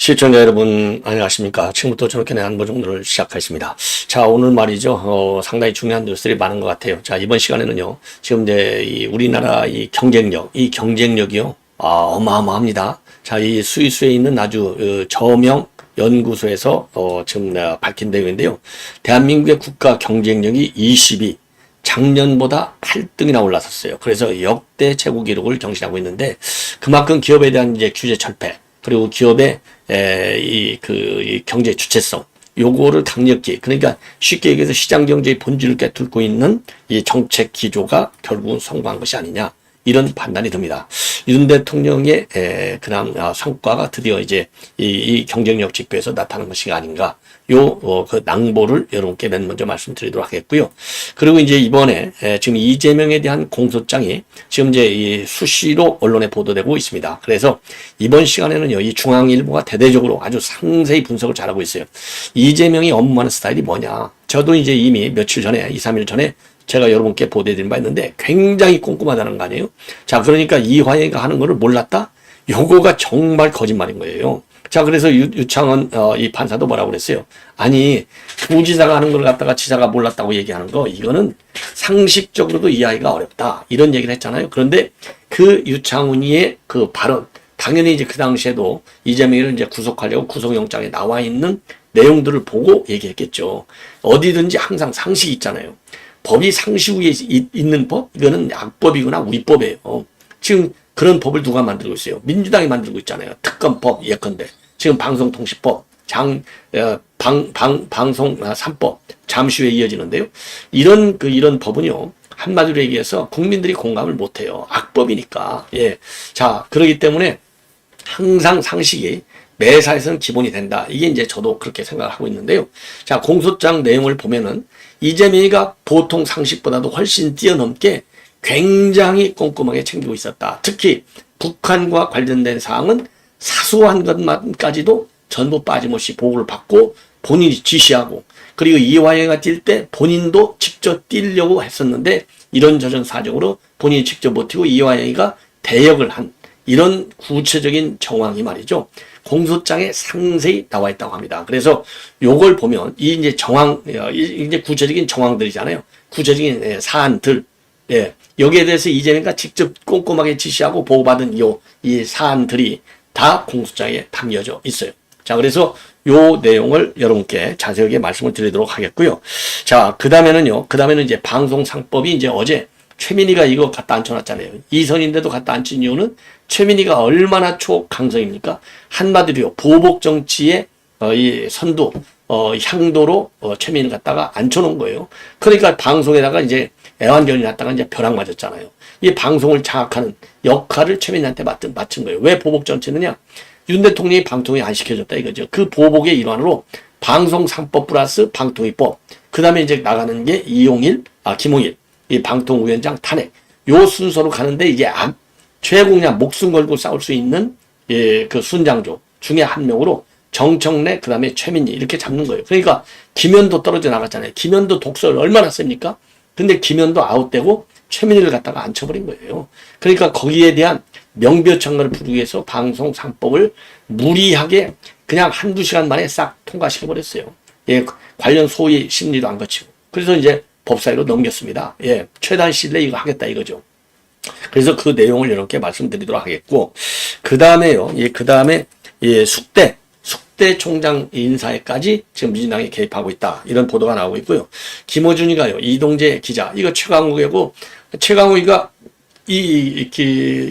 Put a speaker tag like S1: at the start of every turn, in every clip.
S1: 시청자 여러분 안녕하십니까. 지금부터 저렇게 안보정도를 시작하겠습니다. 자, 오늘 말이죠. 상당히 중요한 뉴스들이 많은 것 같아요. 자, 이번 시간에는요. 지금 이제 이 우리나라 이 경쟁력이요. 어마어마합니다. 자, 이 스위스에 있는 아주 저명 연구소에서 지금 밝힌 내용인데요. 대한민국의 국가 경쟁력이 22, 작년보다 8등이나 올라섰어요. 그래서 역대 최고 기록을 경신하고 있는데 그만큼 기업에 대한 이제 규제 철폐 그리고 기업의 이 경제 주체성 요거를 강력히 그러니까 쉽게 얘기해서 시장 경제의 본질을 꿰뚫고 있는 이 정책 기조가 결국은 성공한 것이 아니냐 이런 판단이 듭니다. 윤 대통령의 그런 성과가 드디어 이제 이 경쟁력 지표에서 나타난 것이 아닌가. 그 낭보를 여러분께 맨 먼저 말씀드리도록 하겠고요. 그리고 이제 이번에 지금 이재명에 대한 공소장이 지금 이제 이 수시로 언론에 보도되고 있습니다. 그래서 이번 시간에는요, 이 중앙일보가 대대적으로 아주 상세히 분석을 잘하고 있어요. 이재명이 업무하는 스타일이 뭐냐. 저도 이제 이미 며칠 전에, 2, 3일 전에 제가 여러분께 보도해드린 바 있는데 굉장히 꼼꼼하다는 거 아니에요? 자, 그러니까 이화영이가 하는 거를 몰랐다? 요거가 정말 거짓말인 거예요. 자, 그래서 유창원 이 판사도 뭐라고 그랬어요? 아니, 부지사가 하는 걸 갖다가 지사가 몰랐다고 얘기하는 거 이거는 상식적으로도 이해하기가 어렵다. 이런 얘기를 했잖아요. 그런데 그 유창훈이의 그 발언 당연히 이제 그 당시에도 이재명을 이제 구속하려고 구속영장에 나와 있는 내용들을 보고 얘기했겠죠. 어디든지 항상 상식이 있잖아요. 법이 상식 위에 있는 법? 이거는 악법이거나 위법이에요. 지금 그런 법을 누가 만들고 있어요? 민주당이 만들고 있잖아요. 특검법 예컨대. 지금 방송통신법, 방송 3법, 잠시 후에 이어지는데요. 이런 법은요, 한마디로 얘기해서 국민들이 공감을 못해요. 악법이니까. 예. 자, 그렇기 때문에 항상 상식이 매사에서는 기본이 된다. 이게 이제 저도 그렇게 생각을 하고 있는데요. 자, 공소장 내용을 보면은 이재명이가 보통 상식보다도 훨씬 뛰어넘게 굉장히 꼼꼼하게 챙기고 있었다. 특히 북한과 관련된 사항은 사소한 것만까지도 전부 빠짐없이 보고를 받고 본인이 지시하고 그리고 이화영이가 뛸 때 본인도 직접 뛰려고 했었는데 이런저런 사정으로 본인이 직접 못 뛰고 이화영이가 대역을 한 이런 구체적인 정황이 말이죠. 공소장에 상세히 나와 있다고 합니다. 그래서 요걸 보면 이 이제 정황, 이제 구체적인 정황들이잖아요. 구체적인 사안들. 예. 여기에 대해서 이재명이가 직접 꼼꼼하게 지시하고 보고받은 이 사안들이 다 공소장에 담겨져 있어요. 자, 그래서 요 내용을 여러분께 자세하게 말씀을 드리도록 하겠고요. 자, 그 다음에는 이제 방송상법이 이제 어제 최민희가 이거 갖다 앉혀놨잖아요. 이선인데도 갖다 앉힌 이유는 최민희가 얼마나 초강성입니까? 한마디로 보복 정치의 이 선두, 향도로 최민희를 갖다가 앉혀놓은 거예요. 그러니까 방송에다가 이제 애완견이 났다가 이제 벼락 맞았잖아요. 이 방송을 장악하는 역할을 최민희한테 맡은 거예요. 왜 보복 정치느냐? 윤 대통령이 방통위 안 시켜줬다 이거죠. 그 보복의 일환으로 방송 3법 플러스 방통위법. 그 다음에 이제 나가는 게 김홍일, 이 방통위원장 탄핵. 요 순서로 가는데 이제 최고냐 목숨 걸고 싸울 수 있는 그 순장조 중에 한 명으로 정청래 그 다음에 최민희 이렇게 잡는 거예요. 그러니까 김현도 떨어져 나갔잖아요. 김현도 독설 얼마나 셉니까? 근데 김현도 아웃되고 최민희를 갖다가 앉혀버린 거예요. 그러니까 거기에 대한 명배창가를 부르기 위해서 방송 3법을 무리하게 그냥 한두 시간 만에 싹 통과시켜버렸어요. 예, 관련 소위 심리도 안 거치고. 그래서 이제 법사위로 넘겼습니다. 예, 최단 신뢰 이거 하겠다 이거죠. 그래서 그 내용을 이렇게 말씀드리도록 하겠고, 그 다음에요. 예, 그 다음에 예, 숙대 총장 인사에까지 지금 민주당이 개입하고 있다. 이런 보도가 나오고 있고요. 김어준이가요, 이동재 기자, 이거 최강욱이가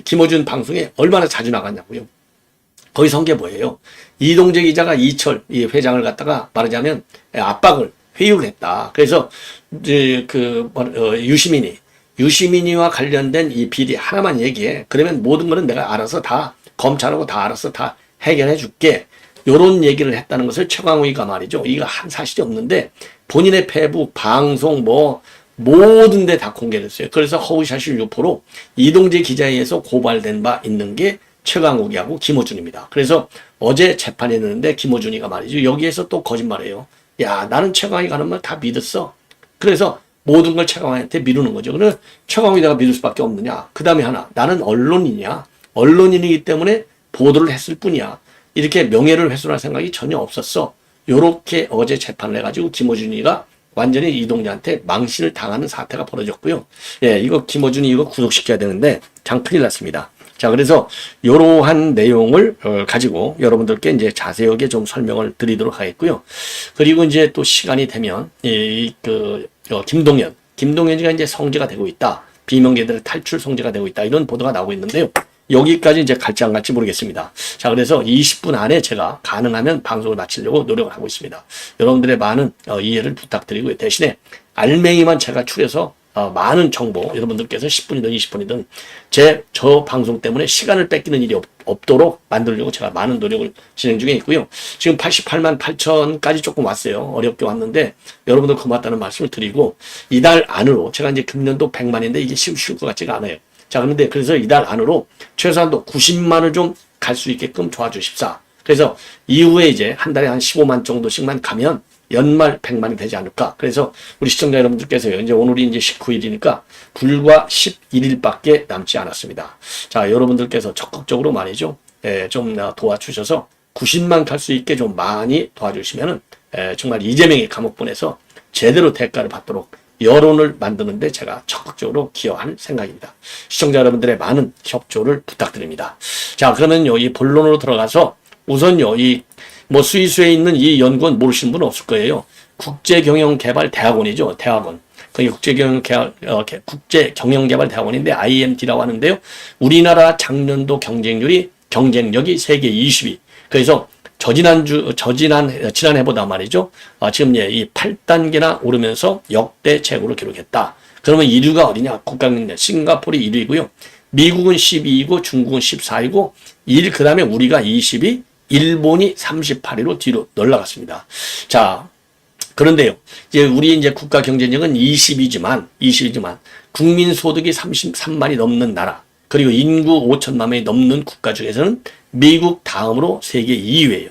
S1: 김어준 방송에 얼마나 자주 나갔냐고요. 거기서 한 게 뭐예요? 이동재 기자가 이철 이 회장을 갖다가 말하자면 압박을 회유를 했다. 그래서 유시민이와 관련된 이 비리 하나만 얘기해. 그러면 모든 거는 내가 알아서 다 검찰하고 다 알아서 다 해결해 줄게. 요런 얘기를 했다는 것을 최강욱이가 말이죠. 이거 한 사실이 없는데 본인의 페북, 방송 모든 데 다 공개를 했어요. 그래서 허위사실 유포로 이동재 기자에 의해서 고발된 바 있는 게 최강욱이하고 김어준입니다. 그래서 어제 재판에 있는데 김어준이가 말이죠. 여기에서 또 거짓말해요. 야, 나는 최강욱이 하는 말 다 믿었어. 그래서 모든 걸 최강욱한테 미루는 거죠. 그래서 최강욱이 내가 믿을 수밖에 없느냐. 그 다음에 하나, 나는 언론인이야. 언론인이기 때문에 보도를 했을 뿐이야. 이렇게 명예를 훼손할 생각이 전혀 없었어. 요렇게 어제 재판을 해가지고 김어준이가 완전히 이동재한테 망신을 당하는 사태가 벌어졌고요. 예, 이거 김어준이 이거 구속시켜야 되는데 장 큰일 났습니다. 자, 그래서 이러한 내용을 가지고 여러분들께 이제 자세하게 좀 설명을 드리도록 하겠고요. 그리고 이제 또 시간이 되면 김동연이가 이제 성재가 되고 있다. 비명계들의 탈출 성재가 되고 있다. 이런 보도가 나오고 있는데요. 여기까지 이제 갈지 안 갈지 모르겠습니다. 자, 그래서 20분 안에 제가 가능하면 방송을 마치려고 노력을 하고 있습니다. 여러분들의 많은 이해를 부탁드리고요. 대신에 알맹이만 제가 추려서 많은 정보 여러분들께서 10분이든 20분이든 저 방송 때문에 시간을 뺏기는 일이 없도록 만들려고 제가 많은 노력을 진행 중에 있고요. 지금 88만 8천까지 조금 왔어요. 어렵게 왔는데 여러분들 고맙다는 말씀을 드리고 이달 안으로 제가 이제 금년도 100만인데 이게 쉬울 것 같지가 않아요. 자, 그런데 그래서 이달 안으로 최소한도 90만을 좀 갈 수 있게끔 도와주십사. 그래서 이후에 이제 한 달에 한 15만 정도씩만 가면 연말 100만이 되지 않을까. 그래서 우리 시청자 여러분들께서요. 이제 오늘이 이제 19일이니까 불과 11일밖에 남지 않았습니다. 자, 여러분들께서 적극적으로 말이죠. 좀 도와주셔서 90만 갈 수 있게 좀 많이 도와주시면은 정말 이재명이 감옥 보내서 제대로 대가를 받도록 여론을 만드는데 제가 적극적으로 기여할 생각입니다. 시청자 여러분들의 많은 협조를 부탁드립니다. 자, 그러면요, 이 본론으로 들어가서 우선요, 스위스에 있는 이 연구원 모르시는 분은 없을 거예요. 국제경영개발대학원이죠. 대학원. 그게 국제경영개발대학원인데 IMD라고 하는데요. 우리나라 작년도 경쟁력이 세계 20위. 그래서 지난해보다 말이죠. 지금 이 8단계나 오르면서 역대 최고를 기록했다. 그러면 1위가 어디냐? 국가경쟁력. 싱가포르이 1위고요. 미국은 12위고 중국은 14위고 그 다음에 우리가 20위, 일본이 38위로 뒤로 올라갔습니다. 자, 그런데요. 우리 국가 경쟁력은 20위지만 국민 소득이 33만이 넘는 나라, 그리고 인구 5천만 명이 넘는 국가 중에서는 미국 다음으로 세계 2위예요.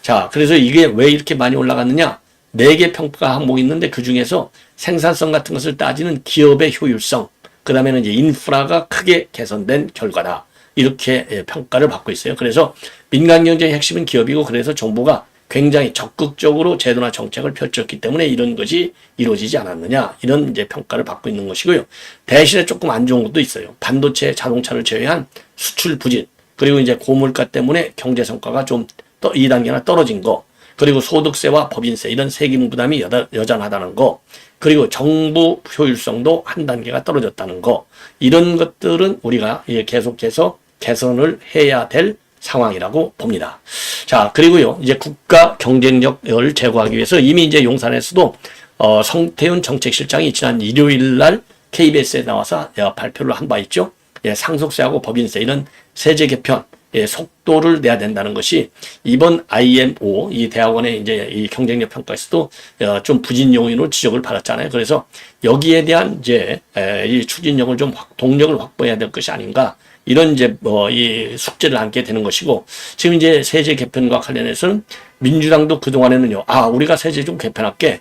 S1: 자, 그래서 이게 왜 이렇게 많이 올라갔느냐? 4개 평가 항목이 있는데 그 중에서 생산성 같은 것을 따지는 기업의 효율성, 그 다음에는 이제 인프라가 크게 개선된 결과다. 이렇게 평가를 받고 있어요. 그래서 민간 경제의 핵심은 기업이고 그래서 정부가 굉장히 적극적으로 제도나 정책을 펼쳤기 때문에 이런 것이 이루어지지 않았느냐. 이런 이제 평가를 받고 있는 것이고요. 대신에 조금 안 좋은 것도 있어요. 반도체, 자동차를 제외한 수출 부진, 그리고 이제 고물가 때문에 경제 성과가 좀 2단계나 떨어진 거, 그리고 소득세와 법인세 이런 세금 부담이 여전하다는 거, 그리고 정부 효율성도 한 단계가 떨어졌다는 거, 이런 것들은 우리가 계속해서 개선을 해야 될 상황이라고 봅니다. 자, 그리고요, 이제 국가 경쟁력을 제고하기 위해서 이미 이제 용산에서도 성태훈 정책실장이 지난 일요일 날 KBS에 나와서 발표를 한 바 있죠. 상속세하고 법인세 이런 세제 개편 속도를 내야 된다는 것이 이번 IMO 이 대학원의 이제 이 경쟁력 평가에서도 좀 부진 요인으로 지적을 받았잖아요. 그래서 여기에 대한 이제 이 추진력을 좀 동력을 확보해야 될 것이 아닌가. 이런 이제 이 숙제를 안게 되는 것이고, 지금 이제 세제 개편과 관련해서는 민주당도 그동안에는요, 우리가 세제 좀 개편할게.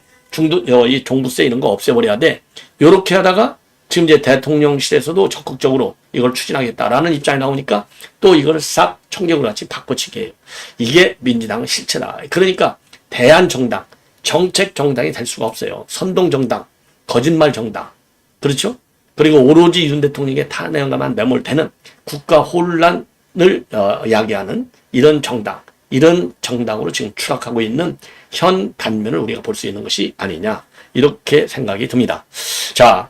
S1: 이 종부세 이런 거 없애버려야 돼. 요렇게 하다가 지금 이제 대통령실에서도 적극적으로 이걸 추진하겠다라는 입장이 나오니까 또 이걸 싹 총격으로 같이 바꿔치기 해요. 이게 민주당의 실체다. 그러니까 대한정당, 정책정당이 될 수가 없어요. 선동정당, 거짓말정당. 그렇죠? 그리고 오로지 윤 대통령의 탄핵에만 매몰되는 국가 혼란을 야기하는 이런 정당으로 지금 추락하고 있는 현 단면을 우리가 볼 수 있는 것이 아니냐, 이렇게 생각이 듭니다. 자,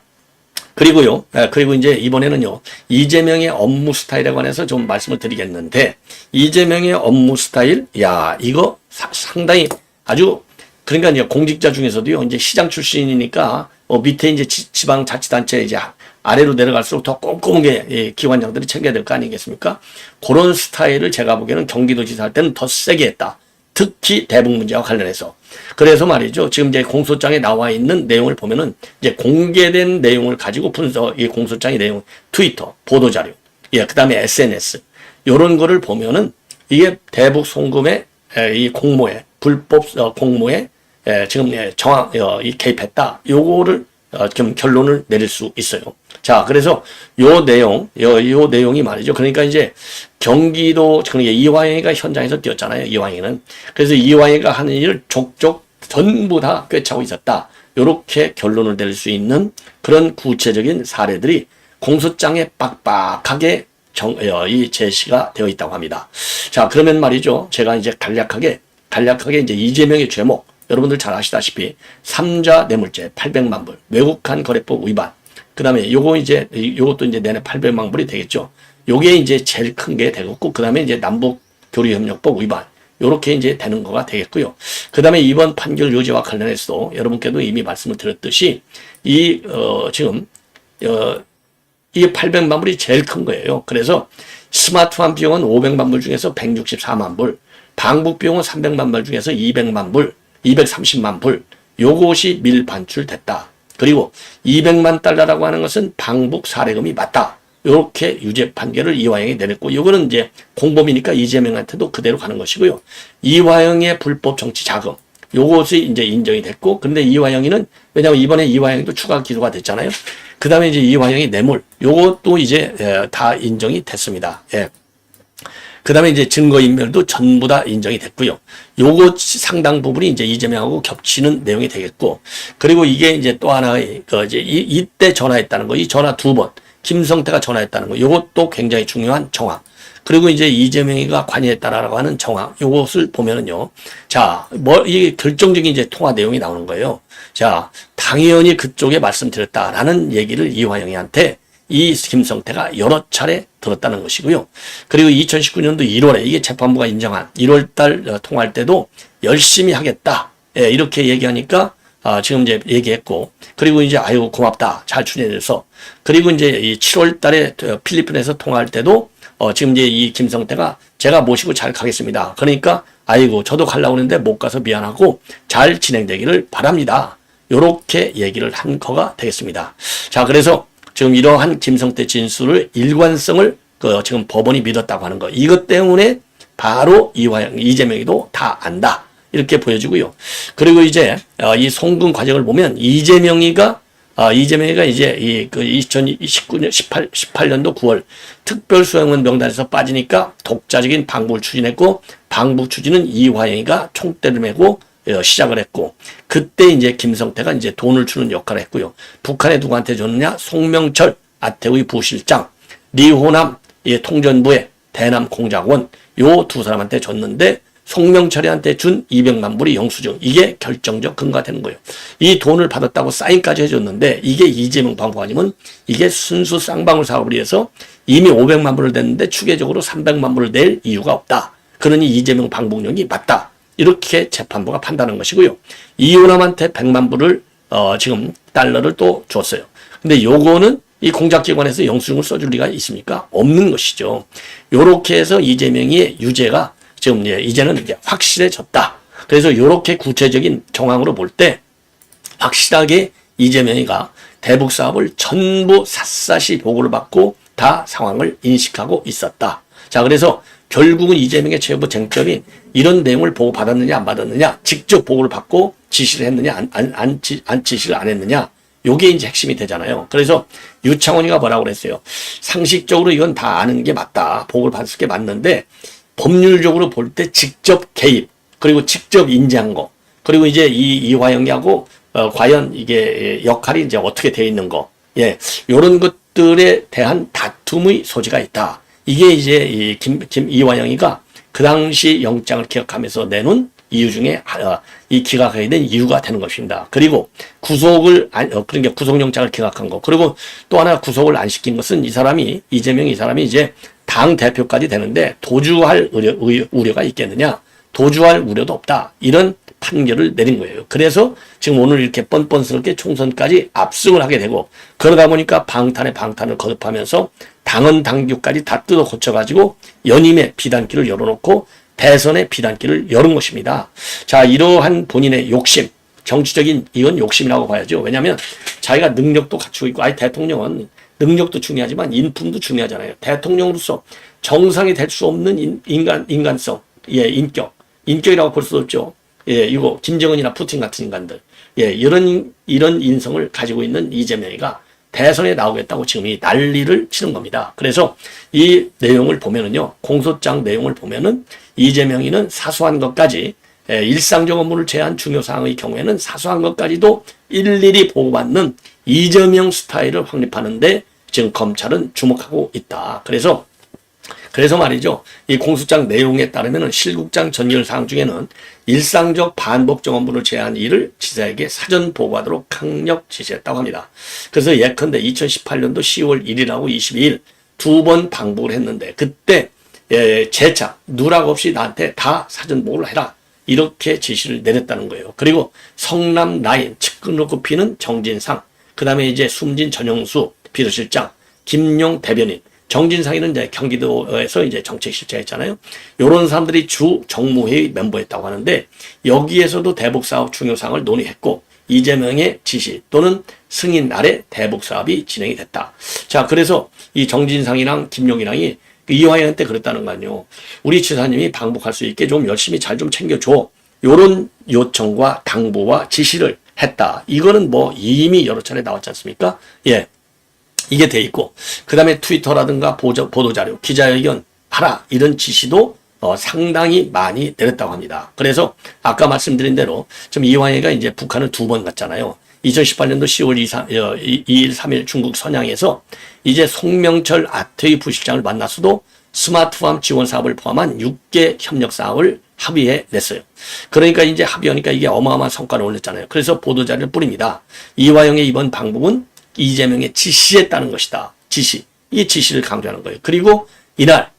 S1: 그리고요, 그리고 이제 이번에는요, 이재명의 업무 스타일에 관해서 좀 말씀을 드리겠는데, 이재명의 업무 스타일, 이거 상당히 아주, 그러니까 이제 공직자 중에서도요, 이제 시장 출신이니까, 밑에 이제 지방자치단체 이제 아래로 내려갈수록 더 꼼꼼하게 기관장들이 챙겨야 될 거 아니겠습니까? 그런 스타일을 제가 보기에는 경기도지사 할 때는 더 세게 했다. 특히 대북 문제와 관련해서. 그래서 말이죠. 지금 이제 공소장에 나와 있는 내용을 보면은 이제 공개된 내용을 가지고 이 공소장의 내용, 트위터, 보도자료, 그 다음에 SNS, 요런 거를 보면은 이게 대북 송금의 이 공모에, 불법 공모에 지금 개입했다. 요거를 지금 결론을 내릴 수 있어요. 자, 그래서 요 내용이 말이죠. 그러니까 이제 경기도, 그러니까 이화영이가 현장에서 뛰었잖아요. 이화영이는. 그래서 이화영이가 하는 일을 족족 전부 다 꿰차고 있었다. 요렇게 결론을 낼 수 있는 그런 구체적인 사례들이 공소장에 빡빡하게 이 제시가 되어 있다고 합니다. 자, 그러면 말이죠. 제가 이제 간략하게 이제 이재명의 죄목, 여러분들 잘 아시다시피 3자 뇌물죄 800만 불, 외국한 거래법 위반, 그 다음에 요것도 이제 내내 800만 불이 되겠죠. 요게 이제 제일 큰 게 되겠고, 그 다음에 이제 남북 교류협력법 위반, 요렇게 이제 되는 거가 되겠고요. 그 다음에 이번 판결 요지와 관련해서도 여러분께도 이미 말씀을 드렸듯이, 지금, 이게 800만 불이 제일 큰 거예요. 그래서 스마트폰 비용은 500만 불 중에서 164만 불, 방북 비용은 300만 불 중에서 200만 불, 230만 불, 요것이 밀반출됐다. 그리고 200만 달러라고 하는 것은 방북 사례금이 맞다. 이렇게 유죄 판결을 이화영이 내렸고, 이거는 이제 공범이니까 이재명한테도 그대로 가는 것이고요. 이화영의 불법 정치 자금, 요것이 이제 인정이 됐고, 근데 이화영이는, 왜냐하면 이번에 이화영도 추가 기소가 됐잖아요. 그 다음에 이제 이화영이 뇌물, 요것도 이제 다 인정이 됐습니다. 예. 그 다음에 이제 증거인멸도 전부 다 인정이 됐고요. 요것 상당 부분이 이제 이재명하고 겹치는 내용이 되겠고, 그리고 이게 이제 또 하나의, 이때 전화했다는 거, 이 전화 2번, 김성태가 전화했다는 거, 요것도 굉장히 중요한 정황. 그리고 이제 이재명이가 관여했다라고 하는 정황, 요것을 보면은요. 자, 이게 결정적인 이제 통화 내용이 나오는 거예요. 자, 당연히 그쪽에 말씀드렸다라는 얘기를 이화영이한테 이 김성태가 여러 차례 들었다는 것이고요. 그리고 2019년도 1월에 이게 재판부가 인정한 1월달 통화할 때도 열심히 하겠다. 예, 이렇게 얘기하니까 지금 이제 얘기했고, 그리고 이제 아유 고맙다 잘 추진해줘서, 그리고 이제 이 7월달에 필리핀에서 통화할 때도 지금 이제 이 김성태가 제가 모시고 잘 가겠습니다. 그러니까 아이고 저도 가려고 하는데 못 가서 미안하고 잘 진행되기를 바랍니다. 요렇게 얘기를 한 거가 되겠습니다. 자, 그래서 지금 이러한 김성태 진술을 일관성을 지금 법원이 믿었다고 하는 거. 이것 때문에 바로 이재명이도 다 안다. 이렇게 보여지고요. 그리고 이제 이 송금 과정을 보면 이재명이가 이제 2019년 18년도 9월 특별수행원 명단에서 빠지니까 독자적인 방북을 추진했고, 방북 추진은 이화영이가 총대를 메고 시작을 했고, 그때 이제 김성태가 이제 돈을 주는 역할을 했고요. 북한에 누구한테 줬느냐? 송명철 아태우의 부실장, 리호남 통전부의 대남 공작원, 요 두 사람한테 줬는데, 송명철이한테 준 200만 불이 영수증, 이게 결정적 근거가 되는 거예요. 이 돈을 받았다고 사인까지 해줬는데, 이게 이재명 방북아니면 이게 순수 쌍방울 사업을 위해서 이미 500만 불을 냈는데 추가적으로 300만 불을 낼 이유가 없다. 그러니 이재명 방북령이 맞다. 이렇게 재판부가 판단한 것이고요. 이호남한테 100만 불을 지금 달러를 또 줬어요. 근데 요거는 이 공작기관에서 영수증을 써줄 리가 있습니까? 없는 것이죠. 요렇게 해서 이재명의 유죄가 지금 이제는 이제 확실해졌다. 그래서 요렇게 구체적인 정황으로 볼 때 확실하게 이재명이가 대북 사업을 전부 샅샅이 보고를 받고 다 상황을 인식하고 있었다. 자, 그래서 결국은 이재명의 최고 쟁점이 이런 내용을 보고 받았느냐 안 받았느냐, 직접 보고를 받고 지시를 했느냐 안 지시를 안 했느냐, 요게 이제 핵심이 되잖아요. 그래서 유창원이가 뭐라고 그랬어요? 상식적으로 이건 다 아는 게 맞다. 보고를 받을 게 맞는데 법률적으로 볼 때 직접 개입, 그리고 직접 인지한 거, 그리고 이제 이화영이하고 과연 이게 역할이 이제 어떻게 돼 있는 거, 예, 요런 것들에 대한 다툼의 소지가 있다. 이게 이제 이화영이가 그 당시 영장을 기각하면서 내놓은 이유 중에 이 기각하게 된 이유가 되는 것입니다. 그리고 그러니까 구속영장을 기각한 거, 그리고 또 하나 구속을 안 시킨 것은 이재명이 이제 당 대표까지 되는데 도주할 우려가 있겠느냐? 도주할 우려도 없다. 이런 판결을 내린 거예요. 그래서 지금 오늘 이렇게 뻔뻔스럽게 총선까지 압승을 하게 되고, 그러다 보니까 방탄을 거듭하면서 당헌 당규까지 다 뜯어 고쳐가지고 연임의 비단길을 열어놓고 대선의 비단길을 열은 것입니다. 자, 이러한 본인의 욕심, 정치적인 이건 욕심이라고 봐야죠. 왜냐하면 자기가 능력도 갖추고 있고, 대통령은 능력도 중요하지만 인품도 중요하잖아요. 대통령으로서 정상이 될 수 없는 인간성, 예, 인격이라고 볼 수 없죠. 예, 이거 김정은이나 푸틴 같은 인간들, 예, 이런 인성을 가지고 있는 이재명이가 대선에 나오겠다고 지금 이 난리를 치는 겁니다. 그래서 이 내용을 보면은요, 공소장 내용을 보면은 이재명이는 사소한 것까지 일상적 업무를 제한 중요 사항의 경우에는 사소한 것까지도 일일이 보고받는 이재명 스타일을 확립하는데 지금 검찰은 주목하고 있다. 그래서 말이죠. 이 공소장 내용에 따르면 실국장 전결 사항 중에는 일상적 반복적 업무를 제한 일을 지사에게 사전 보고하도록 강력 지시했다고 합니다. 그래서 예컨대 2018년도 10월 1일하고 22일 두 번 방북을 했는데 그때 재차 누락 없이 나한테 다 사전 보고를 해라. 이렇게 지시를 내렸다는 거예요. 그리고 성남 라인 측근으로 꼽히는 정진상, 그 다음에 이제 숨진 전영수 비서실장, 김용 대변인, 정진상이는 이제 경기도에서 이제 정책실장했잖아요. 요런 사람들이 주 정무회의 멤버였다고 하는데 여기에서도 대북사업 중요사항을 논의했고 이재명의 지시 또는 승인 아래 대북사업이 진행이 됐다. 자, 그래서 이 정진상이랑 김용이랑이 이화영한테 그랬다는 거 아니에요. 우리 지사님이 방북할 수 있게 좀 열심히 잘 좀 챙겨줘. 요런 요청과 당부와 지시를 했다. 이거는 뭐 이미 여러 차례 나왔지 않습니까? 예. 이게 돼 있고, 그 다음에 트위터라든가 보도자료, 기자회견 하라 이런 지시도 상당히 많이 내렸다고 합니다. 그래서 아까 말씀드린 대로 지금 이화영이가 이제 북한을 두 번 갔잖아요. 2018년도 10월 2일, 3일 중국 선양에서 이제 송명철 아태이 부실장을 만나서도 스마트팜 지원 사업을 포함한 6개 협력 사업을 합의해 냈어요. 그러니까 이제 합의하니까 이게 어마어마한 성과를 올렸잖아요. 그래서 보도자료를 뿌립니다. 이화영의 이번 방북은 이재명의 지시에 따른 것이다. 지시. 이 지시를 강조하는 거예요. 그리고 이날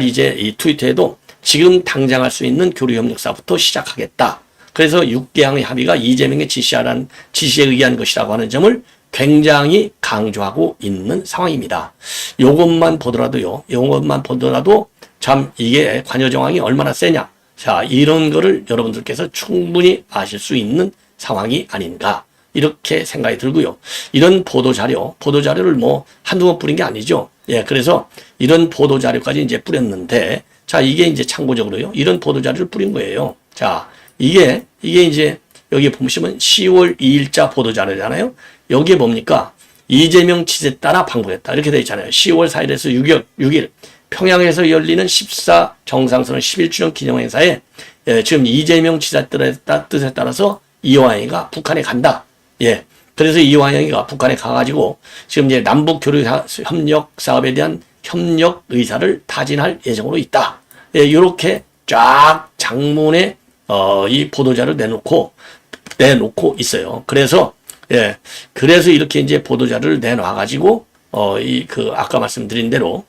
S1: 이제 이 트위터에도 지금 당장 할 수 있는 교류 협력 사업부터 시작하겠다. 그래서 6개항의 합의가 이재명의 지시에 의한 것이라고 하는 점을 굉장히 강조하고 있는 상황입니다. 요것만 보더라도 참 이게 관여 정황이 얼마나 세냐. 자, 이런 거를 여러분들께서 충분히 아실 수 있는 상황이 아닌가. 이렇게 생각이 들고요. 이런 보도자료를 뭐 한두 번 뿌린 게 아니죠. 예, 그래서 이런 보도자료까지 이제 뿌렸는데, 자, 이게 이제 참고적으로요. 이런 보도자료를 뿌린 거예요. 자, 이게 이제 여기 보시면 10월 2일자 보도자료잖아요. 여기에 뭡니까? 이재명 지시에 따라 방북했다. 이렇게 되어 있잖아요. 10월 4일에서 6일 평양에서 열리는 14 정상선언 11주년 기념행사에 지금 이재명 지시의 뜻에 따라서 이화영이가 북한에 간다. 예. 그래서 이화영이가 북한에 가가지고 지금 이제 남북 교류 협력 사업에 대한 협력 의사를 타진할 예정으로 있다. 예, 이렇게 쫙 장문에 이 보도자를 내놓고 있어요. 그래서 이렇게 이제 보도자를 내놔가지고 아까 말씀드린 대로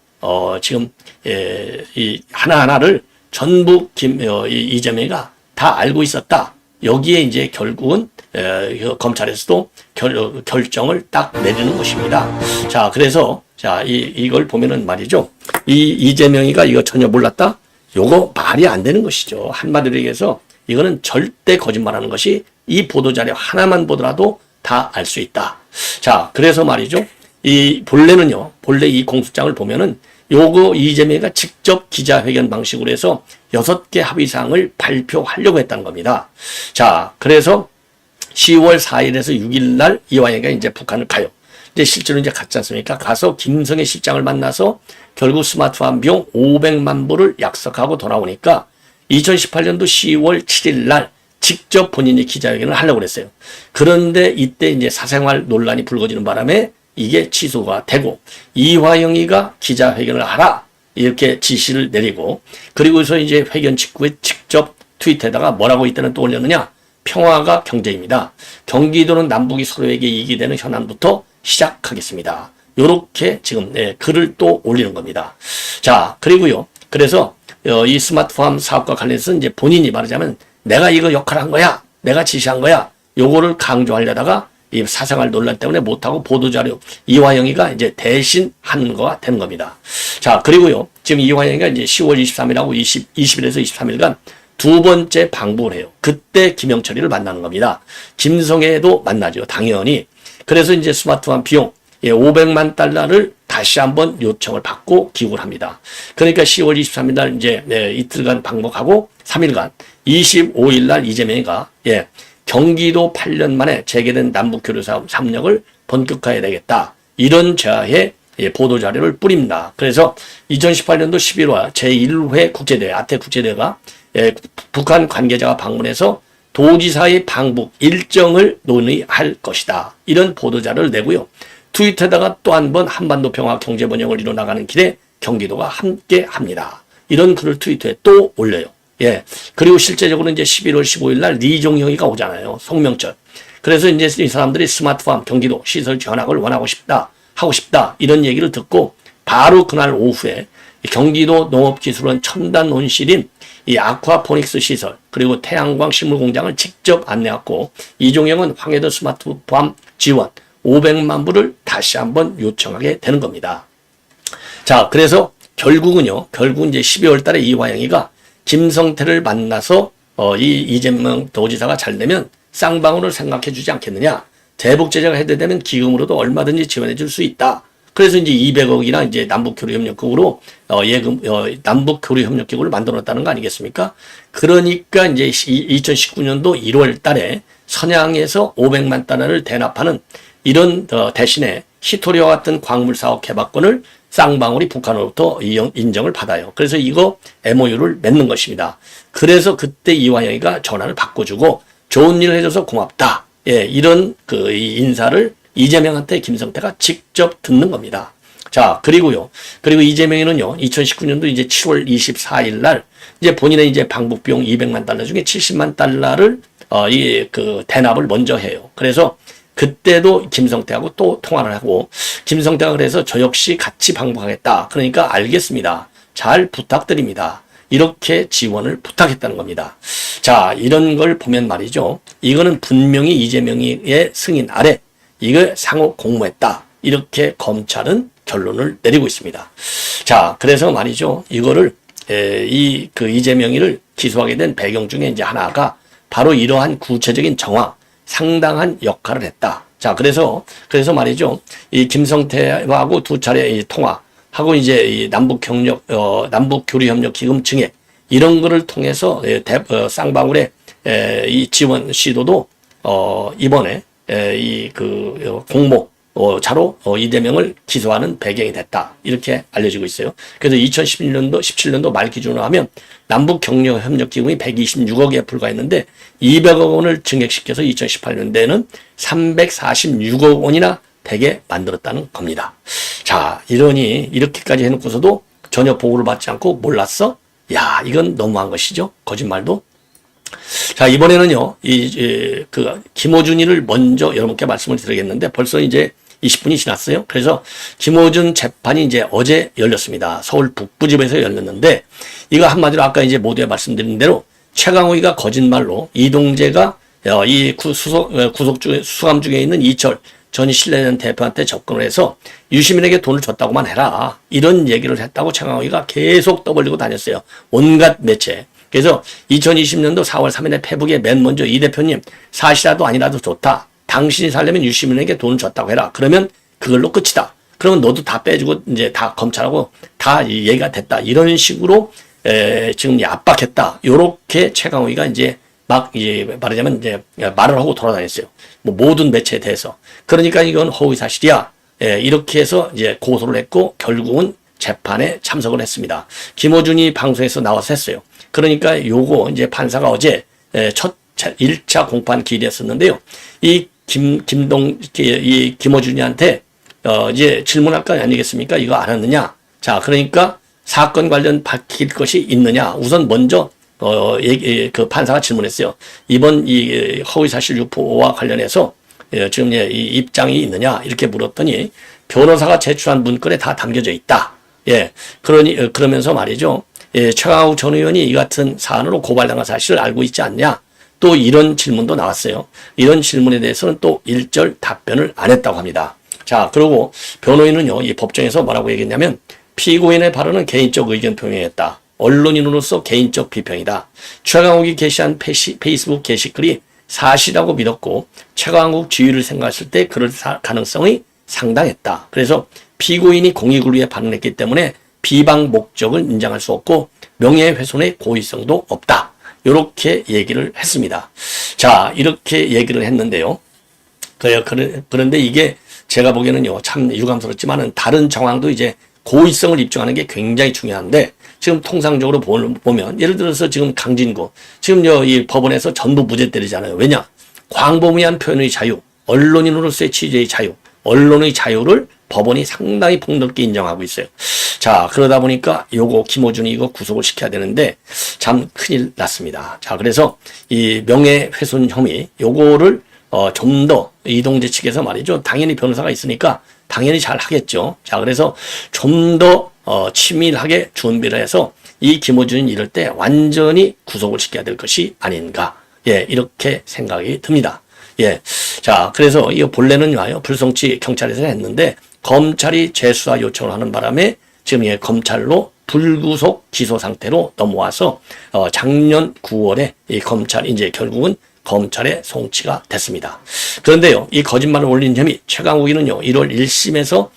S1: 지금 이 하나하나를 전부 이재명이가 다 알고 있었다. 여기에 이제 결국은 검찰에서도 결정을 딱 내리는 것입니다. 자, 그래서 이걸 보면은 말이죠. 이재명이가 이거 전혀 몰랐다? 요거 말이 안 되는 것이죠. 한마디로 얘기해서 이거는 절대 거짓말하는 것이 이 보도자료 하나만 보더라도 다 알 수 있다. 자, 그래서 말이죠. 본래 이 공소장을 보면은 요거 이재명이가 직접 기자회견 방식으로 해서 6개 합의사항을 발표하려고 했다는 겁니다. 자, 그래서 10월 4일에서 6일 날 이화영이가 이제 북한을 가요. 이제 실제로 이제 갔지 않습니까? 가서 김성애 실장을 만나서 결국 스마트팜 비용 500만 불을 약속하고 돌아오니까 2018년도 10월 7일 날 직접 본인이 기자회견을 하려고 그랬어요. 그런데 이때 이제 사생활 논란이 불거지는 바람에 이게 취소가 되고 이화영이가 기자회견을 하라 이렇게 지시를 내리고 그리고서 이제 회견 직후에 직접 트윗에다가 뭐라고 이때는 또 올렸느냐. 평화가 경제입니다. 경기도는 남북이 서로에게 이익이 되는 현안부터 시작하겠습니다. 요렇게 지금 글을 또 올리는 겁니다. 자, 그리고요. 그래서 이 스마트팜 사업과 관련해서 이제 본인이 말하자면 내가 이거 역할을 한 거야. 내가 지시한 거야. 요거를 강조하려다가 이 사생활 논란 때문에 못하고 보도자료 이화영이가 이제 대신 한 거가 되는 겁니다. 자, 그리고요. 지금 이화영이가 이제 10월 23일하고 20일에서 23일간 두 번째 방북을 해요. 그때 김영철이를 만나는 겁니다. 김성애도 만나죠. 당연히. 그래서 이제 스마트팜 비용 500만 달러를 다시 한번 요청을 받고 기국을 합니다. 그러니까 10월 23일 날 이제 이틀간 방북하고 3일간 25일 날 이재명이가 경기도 8년 만에 재개된 남북교류사업 3력을 본격화해야 되겠다. 이런 자의 보도자료를 뿌립니다. 그래서 2018년도 11월 제1회 국제대회, 아태 국제대회가 북한 관계자가 방문해서 도지사의 방북 일정을 논의할 것이다. 이런 보도자료를 내고요. 트위터에다가 또 한 번 한반도 평화 경제 번영을 이뤄나가는 길에 경기도가 함께 합니다. 이런 글을 트위터에 또 올려요. 예. 그리고 실제적으로 이제 11월 15일 날 리종형이가 오잖아요. 송명절. 그래서 이제 이 사람들이 스마트팜 경기도 시설 전학을 원하고 싶다. 하고 싶다. 이런 얘기를 듣고 바로 그날 오후에 경기도 농업기술원 첨단 온실인 이 아쿠아포닉스 시설 그리고 태양광 식물 공장을 직접 안내했고 이종영은 황해도 스마트팜 지원 500만 불을 다시 한번 요청하게 되는 겁니다. 자, 그래서 결국 이제 12월 달에 이화영이가 김성태를 만나서 이 이재명 도지사가 잘 되면 쌍방울을 생각해 주지 않겠느냐. 대북 제재가 해제되면 기금으로도 얼마든지 지원해 줄 수 있다. 그래서 이제 200억이나 이제 남북교류협력국으로 남북교류협력기구를 만들었다는 거 아니겠습니까? 그러니까 이제 2019년도 1월 달에 선양에서 500만 달러를 대납하는 이런 대신에 히토리와 같은 광물 사업 개발권을 쌍방울이 북한으로부터 인정을 받아요. 그래서 이거 MOU를 맺는 것입니다. 그래서 그때 이화영이가 전화를 바꿔주고 좋은 일을 해줘서 고맙다. 예, 이런 이 인사를 이재명한테 김성태가 직접 듣는 겁니다. 자, 그리고 이재명이는요, 2019년도 이제 7월 24일 날, 이제 본인의 이제 방북 비용 200만 달러 중에 70만 달러를, 대납을 먼저 해요. 그래서 그때도 김성태하고 또 통화를 하고, 김성태가 그래서 저 역시 같이 방북하겠다. 그러니까 알겠습니다. 잘 부탁드립니다. 이렇게 지원을 부탁했다는 겁니다. 자, 이런 걸 보면 말이죠. 이거는 분명히 이재명의 승인 아래 이걸 상호 공모했다. 이렇게 검찰은 결론을 내리고 있습니다. 자, 그래서 말이죠. 이거를 이재명이를 기소하게 된 배경 중에 이제 하나가 바로 이러한 구체적인 정황, 상당한 역할을 했다. 자, 그래서 말이죠. 이 김성태하고 두 차례 통화하고 이제 이 남북교류협력 기금 증액 이런 거를 통해서 쌍방울의 이 지원 시도도 이번에 공모 자로 이재명을 기소하는 배경이 됐다. 이렇게 알려지고 있어요. 그래서 17년도 말 기준으로 하면 남북경협력기금이 126억에 불과했는데 200억 원을 증액시켜서 2018년대에는 346억 원이나 되게 만들었다는 겁니다. 자, 이러니 이렇게까지 해놓고서도 전혀 보고를 받지 않고 몰랐어? 야, 이건 너무한 것이죠. 거짓말도. 자, 이번에는요, 김어준이를 먼저 여러분께 말씀을 드리겠는데 벌써 이제 20분이 지났어요. 그래서 김어준 재판이 이제 어제 열렸습니다. 서울 북부지법에서 열렸는데 이거 한마디로 아까 이제 모두에 말씀드린 대로 최강욱이가 거짓말로 이동재가 수감 중에 있는 이철 전 신뢰된 대표한테 접근을 해서 유시민에게 돈을 줬다고만 해라. 이런 얘기를 했다고 최강욱이가 계속 떠벌리고 다녔어요. 온갖 매체. 그래서 2020년도 4월 3일에 페북에 맨 먼저 이 대표님 사실이라도 아니라도 좋다. 당신이 살려면 유시민에게 돈을 줬다고 해라. 그러면 그걸로 끝이다. 그러면 너도 다 빼주고 이제 다 검찰하고 다 얘기가 됐다. 이런 식으로 지금 압박했다. 요렇게 최강욱이가 이제 말하자면 이제 말을 하고 돌아다녔어요. 뭐 모든 매체에 대해서. 그러니까 이건 허위 사실이야. 이렇게 해서 이제 고소를 했고 결국은 재판에 참석을 했습니다. 김어준이 방송에서 나와서 했어요. 그러니까 요거 이제 판사가 어제 첫 1차 공판 기일이었었는데요. 이 김어준이한테 이제 질문할 거 아니겠습니까? 이거 알았느냐? 자, 그러니까 사건 관련 밝힐 것이 있느냐? 우선 먼저 그 판사가 질문했어요. 이번 이 허위사실 유포와 관련해서 지금 이 입장이 있느냐? 이렇게 물었더니 변호사가 제출한 문건에 다 담겨져 있다. 예, 그러면서 말이죠. 예, 최강욱 전 의원이 이 같은 사안으로 고발당한 사실을 알고 있지 않냐? 또 이런 질문도 나왔어요. 이런 질문에 대해서는 또 일절 답변을 안 했다고 합니다. 자, 그리고 변호인은요, 이 법정에서 뭐라고 얘기했냐면, 피고인의 발언은 개인적 의견 표명이었다. 언론인으로서 개인적 비평이다. 최강욱이 게시한 페이스북 게시글이 사실이라고 믿었고, 최강욱 지위를 생각했을 때 그럴 가능성이 상당했다. 그래서 피고인이 공익을 위해 발언했기 때문에 비방 목적을 인정할 수 없고, 명예훼손의 고의성도 없다. 이렇게 얘기를 했습니다. 자, 이렇게 얘기를 했는데요. 그런데 이게 제가 보기에는요, 참 유감스럽지만은 다른 정황도 이제 고의성을 입증하는 게 굉장히 중요한데, 지금 통상적으로 보면, 예를 들어서 지금 강진구, 지금 이 법원에서 전부 무죄 때리잖아요. 왜냐? 광범위한 표현의 자유, 언론인으로서의 취재의 자유, 언론의 자유를 법원이 상당히 폭넓게 인정하고 있어요. 자, 그러다 보니까 요거 김어준이 이거 구속을 시켜야 되는데 참 큰일 났습니다. 자, 그래서 이 명예훼손 혐의 요거를 좀 더 이동재 측에서 말이죠. 당연히 변호사가 있으니까 당연히 잘 하겠죠. 자, 그래서 좀 더 치밀하게 준비를 해서 이 김어준이 이럴 때 완전히 구속을 시켜야 될 것이 아닌가. 예, 이렇게 생각이 듭니다. 예. 자, 그래서 이거 본래는요, 불송치 경찰에서 했는데 검찰이 재수사 요청을 하는 바람에 지금 예, 검찰로 불구속 기소 상태로 넘어와서 작년 9월에 이 검찰 이제 결국은 검찰에 송치가 됐습니다. 그런데요, 이 거짓말을 올린 혐의 최강욱이는요 1월 1심에서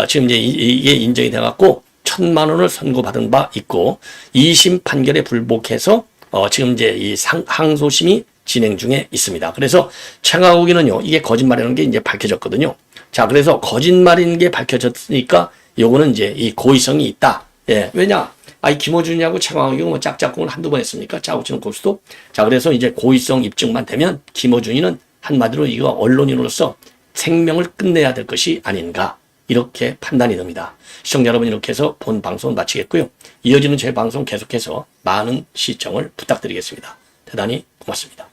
S1: 지금 이제 이게 인정이 돼갖고 1,000만 원을 선고받은 바 있고 2심 판결에 불복해서 지금 이제 이 항소심이 진행 중에 있습니다. 그래서 최강욱이는요 이게 거짓말이라는 게 이제 밝혀졌거든요. 자, 그래서 거짓말인 게 밝혀졌으니까 요거는 이제 이 고의성이 있다. 예, 왜냐? 이 김어준이하고 최강욱이 뭐 짝짝꿍을 한두 번 했습니까? 짜고 치는 고수도. 자, 그래서 이제 고의성 입증만 되면 김어준이는 한마디로 이거 언론인으로서 생명을 끝내야 될 것이 아닌가. 이렇게 판단이 됩니다. 시청자 여러분, 이렇게 해서 본 방송을 마치겠고요. 이어지는 제 방송 계속해서 많은 시청을 부탁드리겠습니다. 대단히 고맙습니다.